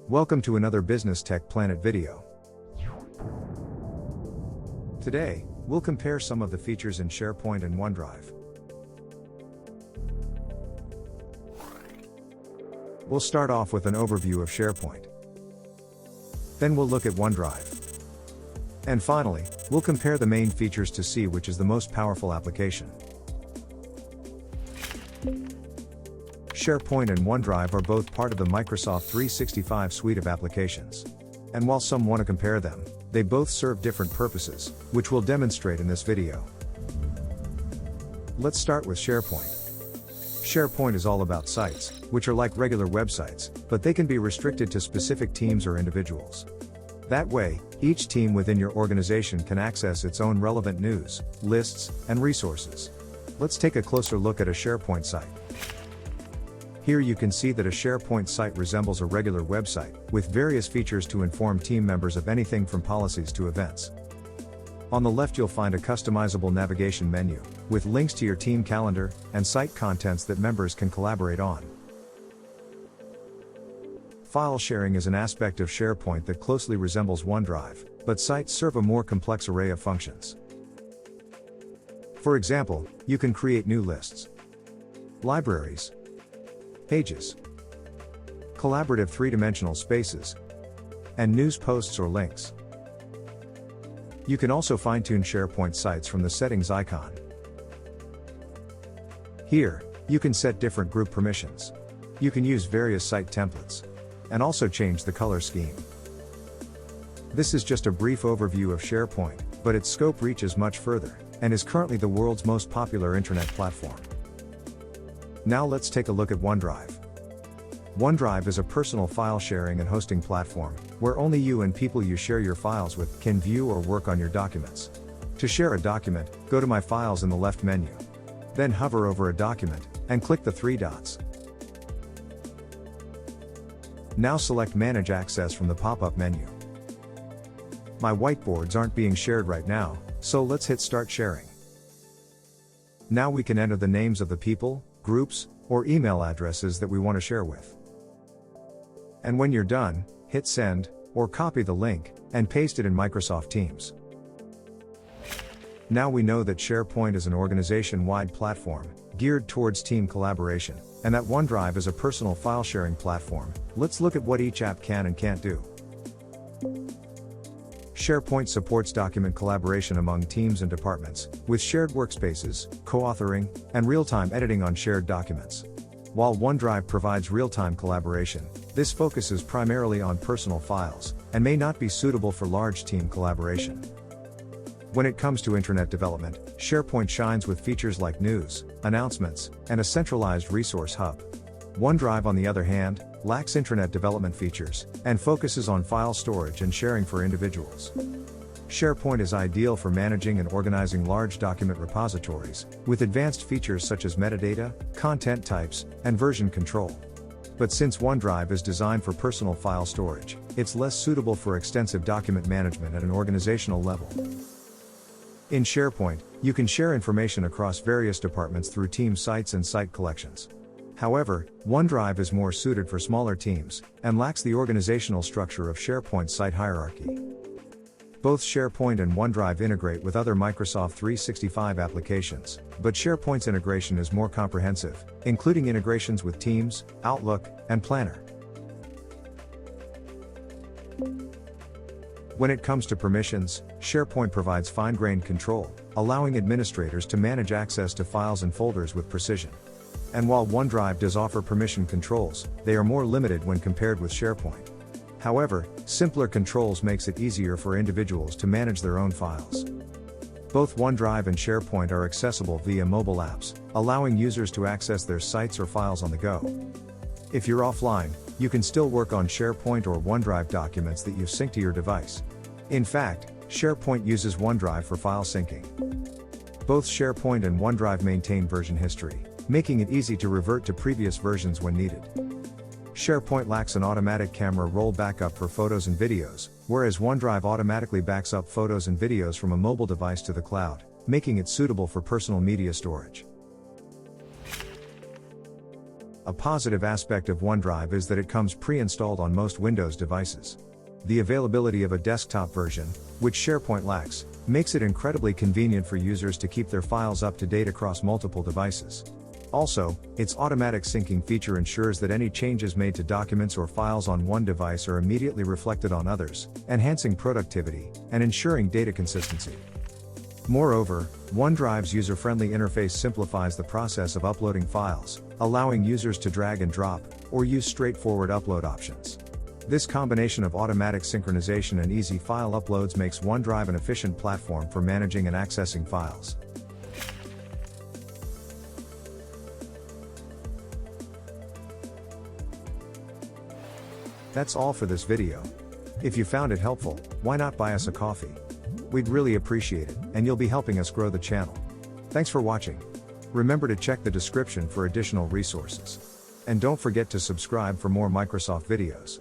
Welcome to another Business Tech Planet video. Today, we'll compare some of the features in SharePoint and OneDrive. We'll start off with an overview of SharePoint. Then we'll look at OneDrive. And finally, we'll compare the main features to see which is the most powerful application. SharePoint and OneDrive are both part of the Microsoft 365 suite of applications. And while some want to compare them, they both serve different purposes, which we'll demonstrate in this video. Let's start with SharePoint. SharePoint is all about sites, which are like regular websites, but they can be restricted to specific teams or individuals. That way, each team within your organization can access its own relevant news, lists, and resources. Let's take a closer look at a SharePoint site. Here you can see that a SharePoint site resembles a regular website, with various features to inform team members of anything from policies to events. On the left you'll find a customizable navigation menu, with links to your team calendar, and site contents that members can collaborate on. File sharing is an aspect of SharePoint that closely resembles OneDrive, but sites serve a more complex array of functions. For example, you can create new lists, libraries, pages, collaborative three-dimensional spaces, and news posts or links. You can also fine-tune SharePoint sites from the settings icon. Here, you can set different group permissions. You can use various site templates, and also change the color scheme. This is just a brief overview of SharePoint, but its scope reaches much further, and is currently the world's most popular internet platform. Now let's take a look at OneDrive. OneDrive is a personal file sharing and hosting platform, where only you and people you share your files with can view or work on your documents. To share a document, go to My Files in the left menu. Then hover over a document, and click the three dots. Now select Manage Access from the pop-up menu. My whiteboards aren't being shared right now, so let's hit Start Sharing. Now we can enter the names of the people, groups, or email addresses that we want to share with. And when you're done, hit Send, or copy the link, and paste it in Microsoft Teams. Now we know that SharePoint is an organization-wide platform, geared towards team collaboration, and that OneDrive is a personal file-sharing platform. Let's look at what each app can and can't do. SharePoint supports document collaboration among teams and departments, with shared workspaces, co-authoring, and real-time editing on shared documents. While OneDrive provides real-time collaboration, this focuses primarily on personal files, and may not be suitable for large team collaboration. When it comes to internet development, SharePoint shines with features like news, announcements, and a centralized resource hub. OneDrive, on the other hand, lacks internet development features, and focuses on file storage and sharing for individuals. SharePoint is ideal for managing and organizing large document repositories, with advanced features such as metadata, content types, and version control. But since OneDrive is designed for personal file storage, it's less suitable for extensive document management at an organizational level. In SharePoint, you can share information across various departments through team sites and site collections. However, OneDrive is more suited for smaller teams, and lacks the organizational structure of SharePoint's site hierarchy. Both SharePoint and OneDrive integrate with other Microsoft 365 applications, but SharePoint's integration is more comprehensive, including integrations with Teams, Outlook, and Planner. When it comes to permissions, SharePoint provides fine-grained control, allowing administrators to manage access to files and folders with precision. And while OneDrive does offer permission controls, they are more limited when compared with SharePoint. However, simpler controls makes it easier for individuals to manage their own files. Both OneDrive and SharePoint are accessible via mobile apps, allowing users to access their sites or files on the go. If you're offline, you can still work on SharePoint or OneDrive documents that you've synced to your device. In fact, SharePoint uses OneDrive for file syncing. Both SharePoint and OneDrive maintain version history, making it easy to revert to previous versions when needed. SharePoint lacks an automatic camera roll backup for photos and videos, whereas OneDrive automatically backs up photos and videos from a mobile device to the cloud, making it suitable for personal media storage. A positive aspect of OneDrive is that it comes pre-installed on most Windows devices. The availability of a desktop version, which SharePoint lacks, makes it incredibly convenient for users to keep their files up to date across multiple devices. Also, its automatic syncing feature ensures that any changes made to documents or files on one device are immediately reflected on others, enhancing productivity and ensuring data consistency. Moreover, OneDrive's user-friendly interface simplifies the process of uploading files, allowing users to drag and drop, or use straightforward upload options. This combination of automatic synchronization and easy file uploads makes OneDrive an efficient platform for managing and accessing files. That's all for this video. If you found it helpful, why not buy us a coffee? We'd really appreciate it, and you'll be helping us grow the channel. Thanks for watching. Remember to check the description for additional resources. And don't forget to subscribe for more Microsoft videos.